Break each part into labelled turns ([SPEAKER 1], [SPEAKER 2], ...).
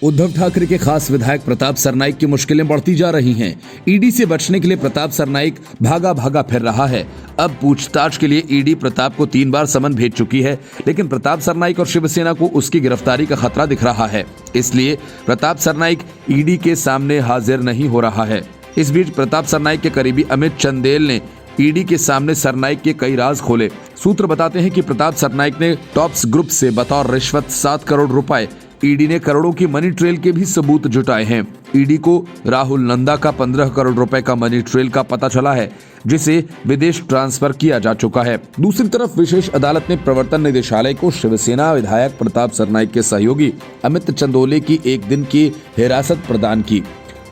[SPEAKER 1] उद्धव ठाकरे के खास विधायक प्रताप सरनाइक की मुश्किलें बढ़ती जा रही हैं। ईडी से बचने के लिए प्रताप सरनाइक भागा फिर रहा है। अब पूछताछ के लिए ईडी प्रताप को 3 बार समन भेज चुकी है, लेकिन प्रताप सरनाइक और शिवसेना को उसकी गिरफ्तारी का खतरा दिख रहा है। इसलिए प्रताप सरनाइक ईडी के सामने हाजिर नहीं हो रहा है। इस बीच प्रताप सरनाइक के करीबी अमित चंदेल ने ईडी के सामने सरनाइक के कई राज खोले। सूत्र बताते हैं कि प्रताप सरनाइक ने टॉप्स ग्रुप से बतौर रिश्वत 7 करोड़ रुपए, ईडी ने करोड़ों की मनी ट्रेल के भी सबूत जुटाए हैं। ईडी को राहुल नंदा का 15 करोड़ रुपए का मनी ट्रेल का पता चला है, जिसे विदेश ट्रांसफर किया जा चुका है। दूसरी तरफ विशेष अदालत ने प्रवर्तन निदेशालय को शिवसेना विधायक प्रताप सरनाइक के सहयोगी अमित चंदोले की 1 दिन की हिरासत प्रदान की।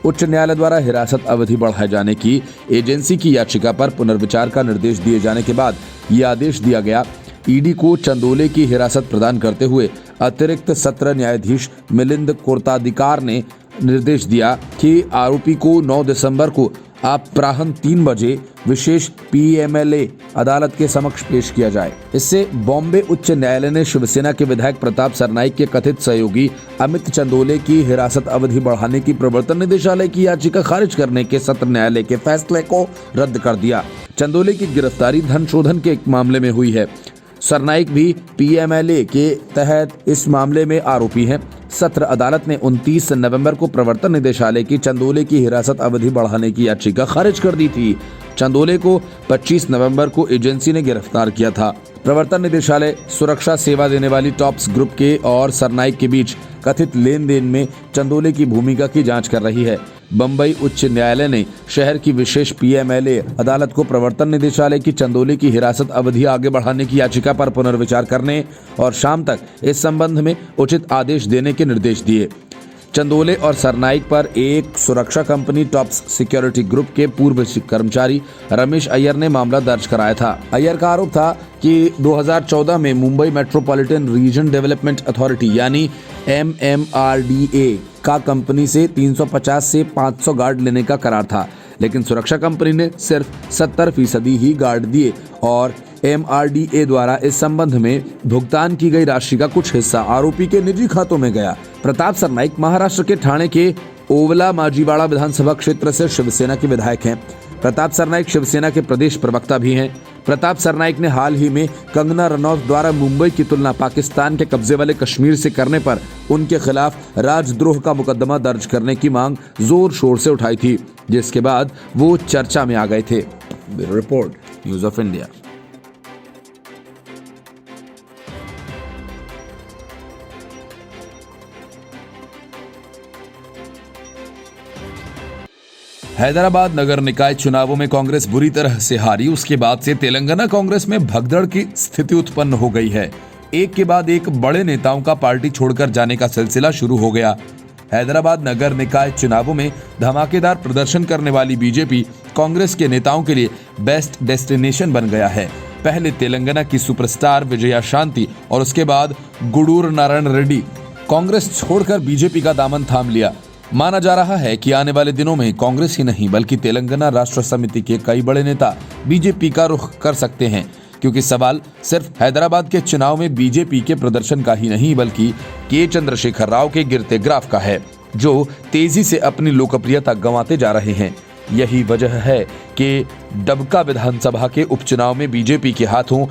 [SPEAKER 1] उच्च न्यायालय द्वारा हिरासत अवधि बढ़ाए जाने की एजेंसी की याचिका पर पुनर्विचार का निर्देश दिए जाने के बाद यह आदेश दिया गया। ईडी को चंदोले की हिरासत प्रदान करते हुए अतिरिक्त सत्र न्यायाधीश मिलिंद कोर्ताधिकार ने निर्देश दिया कि आरोपी को 9 दिसंबर को अपराह्न 3 बजे विशेष पीएमएलए अदालत के समक्ष पेश किया जाए। इससे बॉम्बे उच्च न्यायालय ने शिवसेना के विधायक प्रताप सरनाइक के कथित सहयोगी अमित चंदोले की हिरासत अवधि बढ़ाने की प्रवर्तन निदेशालय की याचिका खारिज करने के सत्र न्यायालय के फैसले को रद्द कर दिया। चंदोले की गिरफ्तारी धन शोधन के एक मामले में हुई है। सरनाइक भी पीएमएलए के तहत इस मामले में आरोपी हैं। सत्र अदालत ने 29 नवंबर को प्रवर्तन निदेशालय की चंदोले की हिरासत अवधि बढ़ाने की याचिका खारिज कर दी थी। चंदोले को 25 नवंबर को एजेंसी ने गिरफ्तार किया था। प्रवर्तन निदेशालय सुरक्षा सेवा देने वाली टॉप्स ग्रुप के और सरनाइक के बीच कथित लेन देन में चंदोले की भूमिका की जांच कर रही है। बम्बई उच्च न्यायालय ने शहर की विशेष पीएमएलए अदालत को प्रवर्तन निदेशालय की चंदोले की हिरासत अवधि आगे बढ़ाने की याचिका पर पुनर्विचार करने और शाम तक इस संबंध में उचित आदेश देने के निर्देश दिए। चंदोले और सरनाइक पर एक सुरक्षा कंपनी टॉप्स सिक्योरिटी ग्रुप के पूर्व कर्मचारी रमेश अय्यर ने मामला दर्ज कराया था। अय्यर का आरोप था कि 2014 में Mumbai metropolitan region development authority यानी MMRDA का कंपनी से 350 से 500 गार्ड लेने का करार था, लेकिन सुरक्षा कंपनी ने सिर्फ 70% ही गार्ड दिए और MRDA द्वारा इस संबंध में भुगतान की गई राशि का कुछ हिस्सा आरोपी के निजी खातों में गया। प्रताप सरनाइक महाराष्ट्र के ठाणे के ओवला माजीवाड़ा विधानसभा क्षेत्र से शिवसेना के विधायक हैं। प्रताप सरनाइक शिवसेना के प्रदेश प्रवक्ता भी हैं। प्रताप सरनाइक ने हाल ही में कंगना रनौत द्वारा मुंबई की तुलना पाकिस्तान के कब्जे वाले कश्मीर से करने पर उनके खिलाफ राजद्रोह का मुकदमा दर्ज करने की मांग जोर शोर से उठाई थी, जिसके बाद वो चर्चा में आ गए थे। Bureau report, news of India. Hyderabad नगर निकाय चुनावों में कांग्रेस बुरी तरह से हारी। उसके बाद से तेलंगाना कांग्रेस में भगदड़ की स्थिति उत्पन्न हो गई है। एक के बाद एक बड़े नेताओं का पार्टी छोड़कर जाने का सिलसिला शुरू हो गया। हैदराबाद नगर निकाय चुनावों में धमाकेदार प्रदर्शन करने वाली बीजेपी कांग्रेस के नेताओं के लिए बेस्ट डेस्टिनेशन बन गया है। पहले तेलंगाना की सुपरस्टार विजया शांति और उसके बाद गुडूर नारायण रेड्डी कांग्रेस छोड़कर बीजेपी का दामन थाम लिया। माना जा रहा है कि आने वाले दिनों में कांग्रेस ही नहीं बल्कि तेलंगाना राष्ट्र समिति के कई बड़े नेता बीजेपी का रुख कर सकते हैं, क्योंकि सवाल सिर्फ हैदराबाद के चुनाव में बीजेपी के प्रदर्शन का ही नहीं बल्कि के चंद्रशेखर राव के गिरते ग्राफ का है, जो तेजी से अपनी लोकप्रियता गंवाते जा रहे हैं। यही वजह है कि डबका विधानसभा के उपचुनाव में बीजेपी के हाथों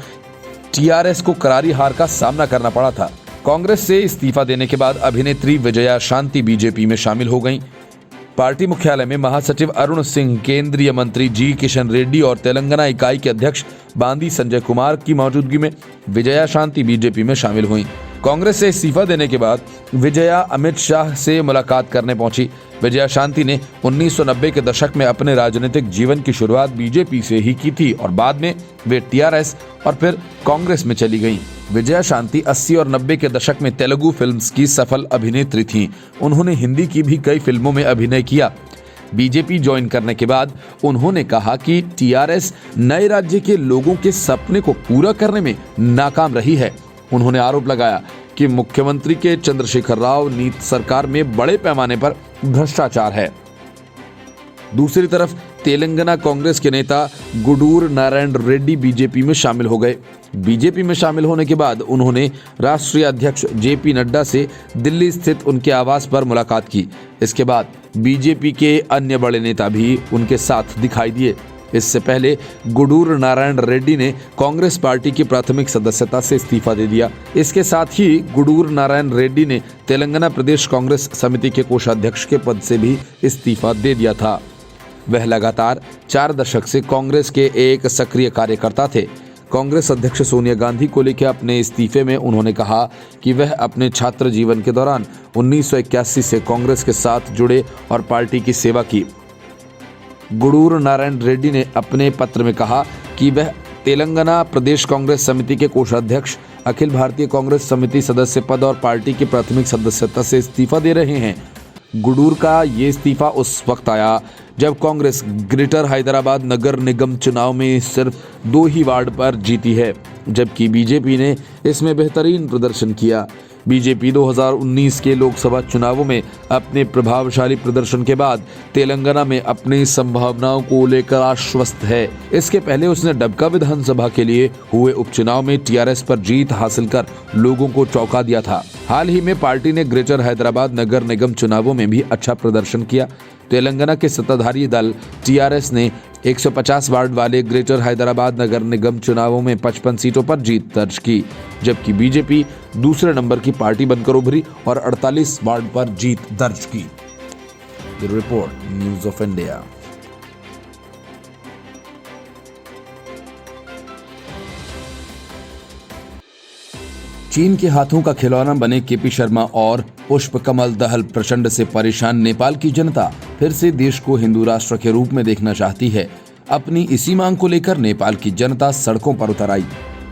[SPEAKER 1] टीआरएस को करारी हार का सामना करना पड़ा था। कांग्रेस से इस्तीफा देने के बाद अभिनेत्री विजया शांति बीजेपी में शामिल हो गईं। पार्टी मुख्यालय में महासचिव अरुण सिंह, केंद्रीय मंत्री जी किशन रेड्डी और तेलंगाना इकाई के अध्यक्ष बांदी संजय कुमार की मौजूदगी में विजया शांति बीजेपी में शामिल हुई। कांग्रेस से इस्तीफा देने के बाद विजया अमित शाह से मुलाकात करने पहुंची। विजया शांति ने 1990 के दशक में अपने राजनीतिक जीवन की शुरुआत बीजेपी से ही की थी और बाद में वे टीआरएस और फिर कांग्रेस में चली गईं। विजया शांति 80 और 90 के दशक में तेलुगु फिल्म्स की सफल अभिनेत्री थीं। उन्होंने हिंदी की भी कई फिल्मों में अभिनय किया। बीजेपी ज्वाइन करने के बाद उन्होंने कहा कि टीआरएस नए राज्य के लोगों के सपने को पूरा करने में नाकाम रही है। उन्होंने आरोप लगाया कि मुख्यमंत्री के चंद्रशेखर राव नीति सरकार में बड़े पैमाने पर भ्रष्टाचार है। दूसरी तरफ तेलंगाना कांग्रेस के नेता गुडूर नारायण रेड्डी बीजेपी में शामिल हो गए। बीजेपी में शामिल होने के बाद उन्होंने राष्ट्रीय अध्यक्ष जेपी नड्डा से दिल्ली स्थित उनके आवास पर मुलाकात की। इसके बाद बीजेपी के अन्य बड़े नेता भी उनके साथ दिखाई दिए। इससे पहले गुडूर नारायण रेड्डी ने कांग्रेस पार्टी की प्राथमिक सदस्यता से इस्तीफा दे दिया। इसके साथ ही गुडूर नारायण रेड्डी ने तेलंगाना प्रदेश कांग्रेस समिति के कोषाध्यक्ष के पद से भी इस्तीफा दे दिया था। वह लगातार 4 दशक से कांग्रेस के एक सक्रिय कार्यकर्ता थे। कांग्रेस अध्यक्ष सोनिया गांधी को लेकर अपने इस्तीफे में उन्होंने कहा कि वह अपने छात्र जीवन के दौरान 1981 से कांग्रेस के साथ जुड़े और पार्टी की सेवा की। गुडूर नारायण रेड्डी ने अपने पत्र में कहा कि वह तेलंगाना प्रदेश कांग्रेस समिति के कोषाध्यक्ष, अखिल भारतीय कांग्रेस समिति सदस्य पद और पार्टी की प्राथमिक सदस्यता से इस्तीफा दे रहे हैं। गुडूर का ये इस्तीफा उस वक्त आया जब कांग्रेस ग्रेटर हैदराबाद नगर निगम चुनाव में सिर्फ 2 ही वार्ड पर जीती है, जबकि बीजेपी ने इसमें बेहतरीन प्रदर्शन किया। बीजेपी 2019 के लोकसभा चुनावों में अपने प्रभावशाली प्रदर्शन के बाद तेलंगाना में अपनी संभावनाओं को लेकर आश्वस्त है। इसके पहले उसने डबका विधानसभा के लिए हुए उपचुनाव में टीआरएस पर जीत हासिल कर लोगों को चौंका दिया था। हाल ही में पार्टी ने ग्रेटर हैदराबाद नगर निगम चुनावों में भी अच्छा प्रदर्शन किया। तेलंगाना के सत्ताधारी दल टीआरएस ने 150 वार्ड वाले ग्रेटर हैदराबाद नगर निगम चुनावों में 55 सीटों पर जीत दर्ज की, जबकि बीजेपी दूसरे नंबर की पार्टी बनकर उभरी और 48 वार्ड पर जीत दर्ज की। Report news of India. चीन के हाथों का खिलौना बने केपी शर्मा और पुष्प कमल दहल प्रचंड से परेशान नेपाल की जनता फिर से देश को हिंदू राष्ट्र के रूप में देखना चाहती है। अपनी इसी मांग को लेकर नेपाल की जनता सड़कों पर उतर आई।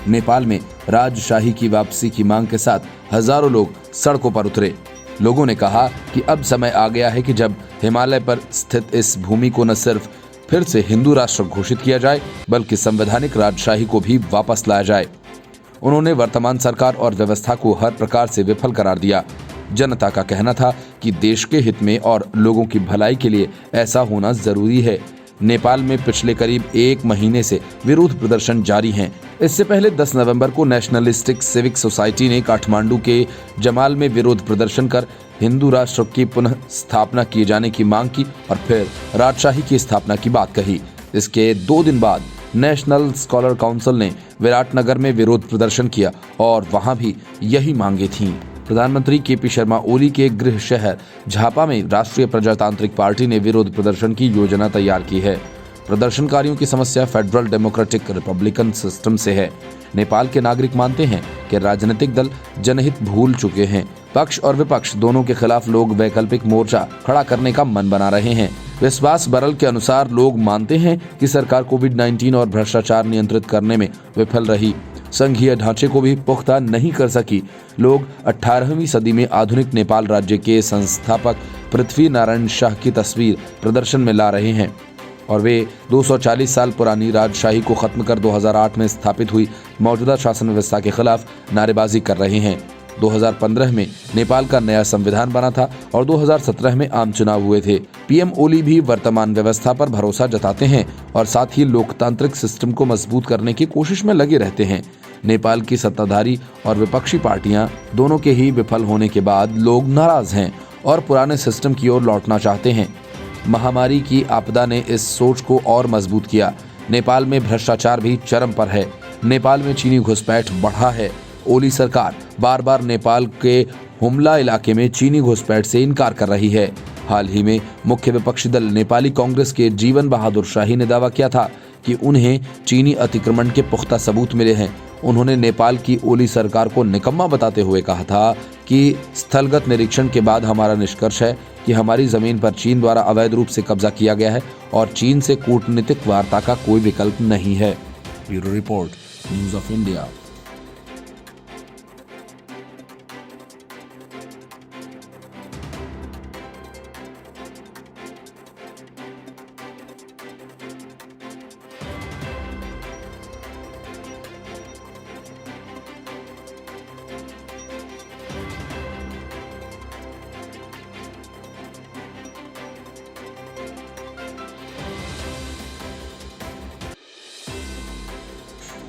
[SPEAKER 1] नेपाल में राजशाही की वापसी की मांग के साथ हजारों लोग सड़कों पर उतरे। लोगों ने कहा कि अब समय आ गया है कि जब हिमालय पर स्थित इस भूमि को न सिर्फ फिर से हिंदू राष्ट्र घोषित किया जाए, बल्कि संवैधानिक राजशाही को भी वापस लाया जाए। उन्होंने वर्तमान सरकार और व्यवस्था को हर प्रकार से विफल करार दिया। जनता का कहना था कि देश के हित में और लोगों की भलाई के लिए ऐसा होना जरूरी है। नेपाल में पिछले करीब 1 महीने से विरोध प्रदर्शन जारी हैं। इससे पहले 10 नवंबर को नेशनलिस्टिक सिविक सोसाइटी ने काठमांडू के जमाल में विरोध प्रदर्शन कर हिंदू राष्ट्र की पुनः स्थापना किए जाने की मांग की और फिर राजशाही की स्थापना की बात कही। इसके 2 दिन बाद नेशनल स्कॉलर काउंसिल ने विराटनगर में विरोध प्रदर्शन किया और वहां भी यही मांगे थीं। प्रधानमंत्री केपी शर्मा ओली के गृह शहर झापा में राष्ट्रीय प्रजातांत्रिक पार्टी ने विरोध प्रदर्शन की योजना तैयार की है। प्रदर्शनकारियों की समस्या फेडरल डेमोक्रेटिक रिपब्लिकन सिस्टम से है। नेपाल के नागरिक मानते हैं कि राजनीतिक दल जनहित भूल चुके हैं। पक्ष और विपक्ष दोनों के खिलाफ लोग वैकल्पिक मोर्चा खड़ा करने का मन बना रहे हैं। विश्वास बरल के अनुसार लोग मानते हैं कि सरकार कोविड-19 और भ्रष्टाचार नियंत्रित करने में विफल रही, संघीय ढांचे को भी पुख्ता नहीं कर सकी। लोग 18वीं सदी में आधुनिक नेपाल राज्य के संस्थापक पृथ्वी नारायण शाह की तस्वीर प्रदर्शन में ला रहे हैं और वे 240 साल पुरानी राजशाही को खत्म कर 2008 में स्थापित हुई मौजूदा शासन व्यवस्था के खिलाफ नारेबाजी कर रहे हैं। 2015 में नेपाल का नया संविधान बना था और 2017 में आम चुनाव हुए थे। पीएम ओली भी वर्तमान व्यवस्था पर भरोसा जताते हैं और साथ ही लोकतांत्रिक सिस्टम को मजबूत करने की कोशिश में लगे रहते हैं। नेपाल की सत्ताधारी और विपक्षी पार्टियां दोनों के ही विफल होने के बाद लोग नाराज हैं और पुराने सिस्टम की ओर लौटना चाहते हैं। महामारी की आपदा ने इस सोच को और मजबूत किया। नेपाल में भ्रष्टाचार भी चरम पर है। नेपाल में चीनी घुसपैठ बढ़ा है। ओली सरकार बार बार नेपाल के हुमला इलाके में चीनी घुसपैठ से इनकार कर रही है। हाल ही में मुख्य विपक्षी दल नेपाली कांग्रेस के जीवन बहादुर शाही ने दावा किया था कि उन्हें चीनी अतिक्रमण के पुख्ता सबूत मिले हैं। उन्होंने नेपाल की ओली सरकार को निकम्मा बताते हुए कहा था कि स्थलगत निरीक्षण के बाद हमारा निष्कर्ष है कि हमारी जमीन पर चीन द्वारा अवैध रूप से कब्जा किया गया है और चीन से कूटनीतिक वार्ता का कोई विकल्प नहीं है। Bureau report, news of India.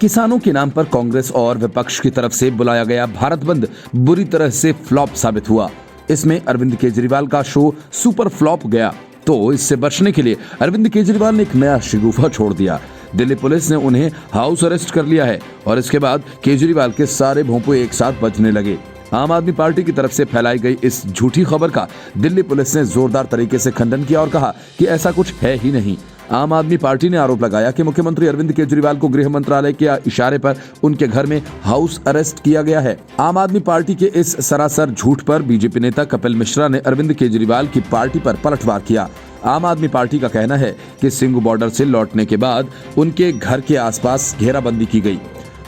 [SPEAKER 1] किसानों के नाम पर कांग्रेस और विपक्ष की तरफ से बुलाया गया भारत बंद बुरी तरह से फ्लॉप साबित हुआ। इसमें अरविंद केजरीवाल का शो सुपर फ्लॉप गया। तो इससे बचने के लिए अरविंद केजरीवाल ने एक नया शिगुफा छोड़ दिया। दिल्ली पुलिस ने उन्हें हाउस अरेस्ट कर लिया है और इसके बाद केजरीवाल के सारे भोंपू एक साथ बजने लगे। आम आदमी पार्टी की तरफ से फैलाई गई इस झूठी खबर का दिल्ली पुलिस ने जोरदार तरीके से खंडन किया और कहा कि ऐसा कुछ है ही नहीं। आम आदमी पार्टी ने आरोप लगाया कि मुख्यमंत्री अरविंद केजरीवाल को गृह मंत्रालय के इशारे पर उनके घर में हाउस अरेस्ट किया गया है। आम आदमी पार्टी के इस सरासर झूठ पर बीजेपी नेता कपिल मिश्रा ने अरविंद केजरीवाल की पार्टी पर पलटवार किया। आम आदमी पार्टी का कहना है कि सिंघू बॉर्डर से लौटने के बाद उनके घर के आसपास घेराबंदी की गई।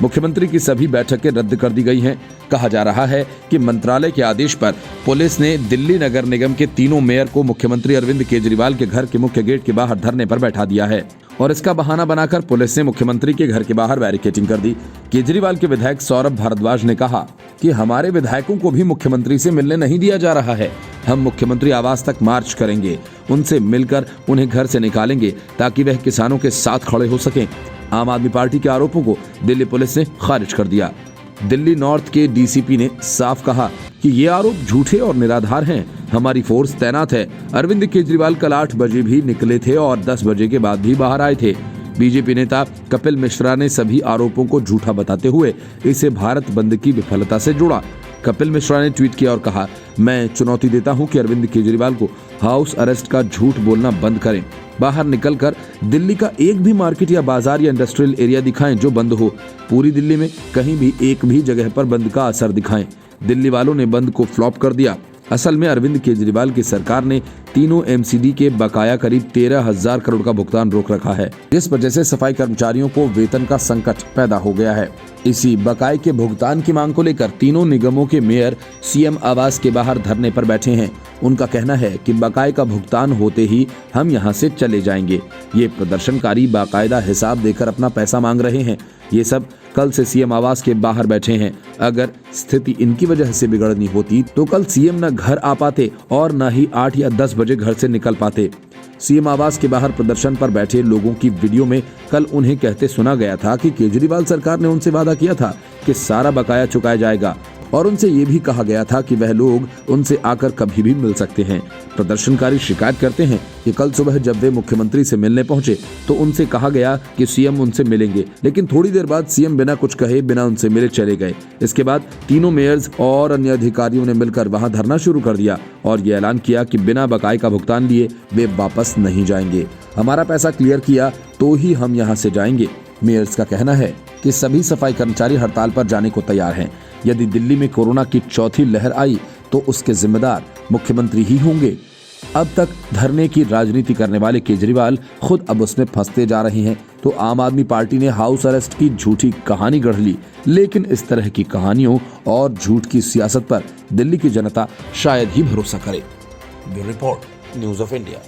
[SPEAKER 1] मुख्यमंत्री की सभी बैठकें रद्द कर दी गई हैं। कहा जा रहा है कि मंत्रालय के आदेश पर पुलिस ने दिल्ली नगर निगम के तीनों मेयर को मुख्यमंत्री अरविंद केजरीवाल के घर के मुख्य गेट के बाहर धरने पर बैठा दिया है और इसका बहाना बनाकर पुलिस ने मुख्यमंत्री के घर के बाहर बैरिकेडिंग कर दी। केजरीवाल के विधायक सौरभ भारद्वाज ने कहा कि हमारे विधायकों को भी मुख्यमंत्री से मिलने नहीं दिया जा रहा है। हम मुख्यमंत्री आवास तक मार्च करेंगे, उनसे मिलकर उन्हें घर से निकालेंगे ताकि वह किसानों के साथ खड़े हो सकें। आम आदमी पार्टी के आरोपों को दिल्ली पुलिस ने खारिज कर दिया। दिल्ली नॉर्थ के डीसीपी ने साफ कहा कि ये आरोप झूठे और निराधार हैं। हमारी फोर्स तैनात है। अरविंद केजरीवाल कल 8 बजे भी निकले थे और 10 बजे के बाद भी बाहर आए थे। बीजेपी नेता कपिल मिश्रा ने सभी आरोपों को झूठा बताते हुए इसे भारत बंद की विफलता से जोड़ा। कपिल मिश्रा ने ट्वीट किया और कहा, मैं चुनौती देता हूं कि अरविंद केजरीवाल को हाउस अरेस्ट का झूठ बोलना बंद करें। बाहर निकलकर दिल्ली का एक भी मार्केट या बाजार या इंडस्ट्रियल एरिया दिखाएं जो बंद हो। पूरी दिल्ली में कहीं भी एक भी जगह पर बंद का असर दिखाएं। दिल्ली वालों ने बंद को फ्लॉप कर दिया। असल में अरविंद केजरीवाल की सरकार ने तीनों एमसीडी के बकाया करीब 13,000 करोड़ का भुगतान रोक रखा है, जिस वजह से सफाई कर्मचारियों को वेतन का संकट पैदा हो गया है। इसी बकाये के भुगतान की मांग को लेकर तीनों निगमों के मेयर सीएम आवास के बाहर धरने पर बैठे हैं। उनका कहना है कि बकाये का भुगतान होते ही हम यहां से चले जाएंगे। ये प्रदर्शनकारी बाकायदा हिसाब देकर अपना पैसा मांग रहे हैं। ये सब कल से सीएम आवास के बाहर बैठे हैं। अगर स्थिति इनकी वजह से बिगड़नी होती तो कल सीएम न घर आ पाते और न ही 8 या 10 बजे घर से निकल पाते। सीएम आवास के बाहर प्रदर्शन पर बैठे लोगों की वीडियो में कल उन्हें कहते सुना गया था कि केजरीवाल सरकार ने उनसे वादा किया था कि सारा बकाया चुकाया जाएगा और उनसे ये भी कहा गया था कि वह लोग उनसे आकर कभी भी मिल सकते हैं। प्रदर्शनकारी शिकायत करते हैं कि कल सुबह जब वे मुख्यमंत्री से मिलने पहुंचे तो उनसे कहा गया कि सीएम उनसे मिलेंगे, लेकिन थोड़ी देर बाद सीएम बिना कुछ कहे बिना उनसे मिले चले गए। इसके बाद तीनों मेयर्स और अन्य अधिकारियों ने मिलकर वहां धरना शुरू कर दिया और ये ऐलान किया कि बिना बकाये का भुगतान लिए वे वापस नहीं जाएंगे। हमारा पैसा क्लियर किया तो ही हम यहाँ से जाएंगे। मेयर्स का कहना है कि सभी सफाई कर्मचारी हड़ताल पर जाने को तैयार हैं। यदि दिल्ली में कोरोना की चौथी लहर आई तो उसके जिम्मेदार मुख्यमंत्री ही होंगे। अब तक धरने की राजनीति करने वाले केजरीवाल खुद अब उसमें फंसते जा रहे हैं। तो आम आदमी पार्टी ने हाउस अरेस्ट की झूठी कहानी गढ़ ली, लेकिन इस तरह की कहानियों और झूठ की सियासत पर दिल्ली की जनता शायद ही भरोसा करे। Bureau report, news of India.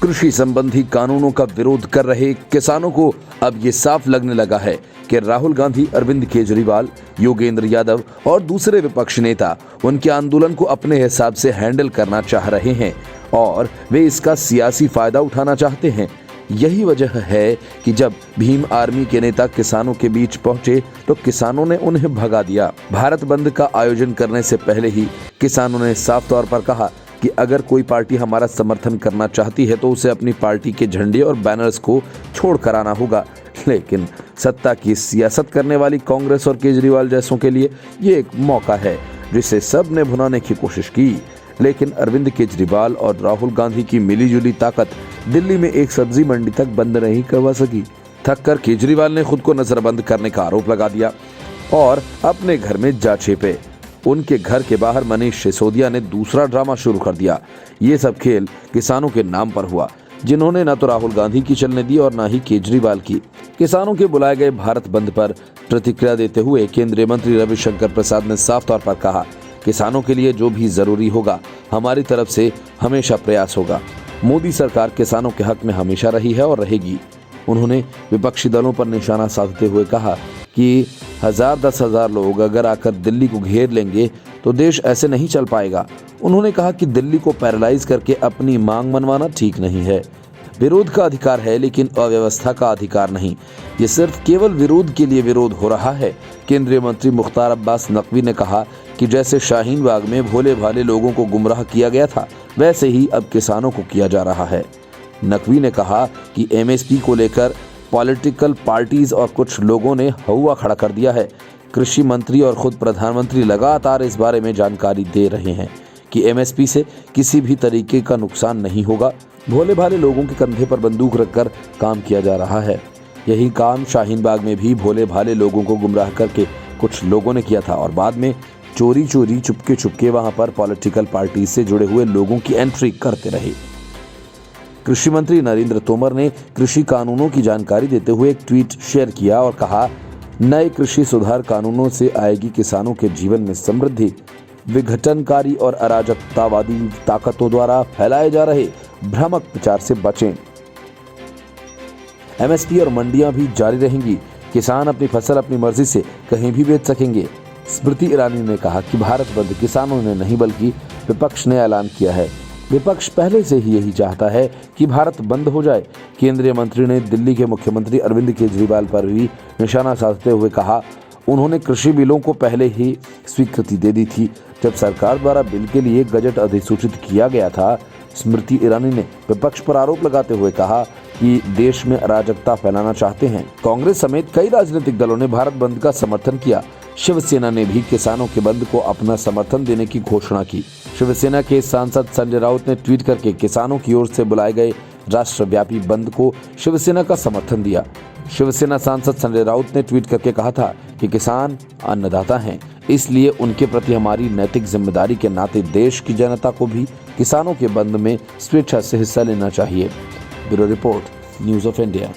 [SPEAKER 1] कृषि संबंधी कानूनों का विरोध कर रहे किसानों को अब ये साफ लगने लगा है कि राहुल गांधी, अरविंद केजरीवाल, योगेंद्र यादव और दूसरे विपक्षी नेता उनके आंदोलन को अपने हिसाब से हैंडल करना चाह रहे हैं और वे इसका सियासी फायदा उठाना चाहते हैं। यही वजह है कि जब भीम आर्मी के नेता किसानों के बीच पहुंचे तो किसानों ने उन्हें भगा दिया। भारत बंद का आयोजन करने से पहले ही किसानों ने साफ तौर पर कहा कि अगर कोई पार्टी हमारा समर्थन करना चाहती है तो उसे अपनी पार्टी के झंडे और बैनर्स को छोड़ कर आना होगा। लेकिन सत्ता की सियासत करने वाली कांग्रेस और केजरीवाल जैसों के लिए ये एक मौका है जिसे सब ने भुनाने की कोशिश की। लेकिन अरविंद केजरीवाल और राहुल गांधी की मिलीजुली ताकत दिल्ली में एक सब्जी मंडी तक बंद नहीं करवा सकी। थककर केजरीवाल ने खुद को नजरबंद करने का आरोप लगा दिया और अपने घर में जा छिपे। उनके घर के बाहर मनीष सिसोदिया ने दूसरा ड्रामा शुरू कर दिया। ये सब खेल किसानों के नाम पर हुआ, जिन्होंने न तो राहुल गांधी की चलने दी और न ही केजरीवाल की। किसानों के बुलाए गए भारत बंद पर प्रतिक्रिया देते हुए केंद्रीय मंत्री रविशंकर प्रसाद ने साफ तौर पर कहा, किसानों के लिए जो भी जरूरी होगा हमारी तरफ से हमेशा प्रयास होगा। मोदी सरकार किसानों के हक में हमेशा रही है और रहेगी। उन्होंने विपक्षी दलों पर निशाना साधते हुए कहा कि 1000-10,000 लोग अगर आकर दिल्ली को घेर लेंगे तो देश ऐसे नहीं चल पाएगा। उन्होंने कहा कि दिल्ली को पैरालाइज करके अपनी मांग मनवाना ठीक नहीं है। विरोध का अधिकार है, लेकिन अव्यवस्था का अधिकार नहीं। ये सिर्फ केवल विरोध के लिए विरोध हो रहा है। केंद्रीय मंत्री मुख्तार अब्बास नकवी ने कहा कि जैसे शाहीन बाग में भोले भाले लोगों को गुमराह किया गया था, वैसे ही अब किसानों को किया जा रहा है। नकवी ने कहा कि एमएसपी को लेकर पॉलिटिकल पार्टीज और कुछ लोगों ने हौवा खड़ा कर दिया है। कृषि मंत्री और खुद प्रधानमंत्री लगातार इस बारे में जानकारी दे रहे हैं कि एमएसपी से किसी भी तरीके का नुकसान नहीं होगा। भोले भाले लोगों के कंधे पर बंदूक रखकर काम किया जा रहा है। यही काम शाहीन बाग में भी भोले भाले लोगों को गुमराह करके कुछ लोगों ने किया था और बाद में चोरी चोरी चुपके चुपके वहां पर पॉलिटिकल पार्टी से जुड़े हुए लोगों की एंट्री करते रहे। कृषि मंत्री नरेंद्र तोमर ने कृषि कानूनों की जानकारी देते हुए एक ट्वीट शेयर किया और कहा, नए कृषि सुधार कानूनों से आएगी किसानों के जीवन में समृद्धि। विघटनकारी और अराजकतावादी ताकतों द्वारा फैलाए जा रहे भ्रामक प्रचार से बचें। एमएसपी और मंडियां भी जारी रहेंगी। किसान अपनी फसल अपनी मर्जी से कहीं भी बेच सकेंगे। स्मृति ईरानी ने कहा कि भारत बंद किसानों ने नहीं बल्कि विपक्ष ने ऐलान किया है। विपक्ष पहले से ही यही चाहता है कि भारत बंद हो जाए। केंद्रीय मंत्री ने दिल्ली के मुख्यमंत्री अरविंद केजरीवाल पर भी निशाना साधते हुए कहा, उन्होंने कृषि बिलों को पहले ही स्वीकृति दे दी थी जब सरकार द्वारा बिल के लिए बजट अधिसूचित किया गया था। स्मृति ईरानी ने विपक्ष पर आरोप लगाते हुए कहा कि देश में अराजकता फैलाना चाहते हैं। कांग्रेस समेत कई राजनीतिक दलों ने भारत बंद का समर्थन किया। शिवसेना ने भी किसानों के बंद को अपना समर्थन देने की घोषणा की। शिवसेना के सांसद संजय राउत ने ट्वीट करके किसानों की ओर से बुलाए गए राष्ट्रव्यापी बंद को शिवसेना का समर्थन दिया। शिवसेना सांसद संजय राउत ने ट्वीट करके कहा था कि किसान अन्नदाता हैं, इसलिए उनके प्रति हमारी नैतिक जिम्मेदारी के नाते देश की जनता को भी किसानों के बंद में स्वेच्छा से हिस्सा लेना चाहिए। Bureau report, news of India.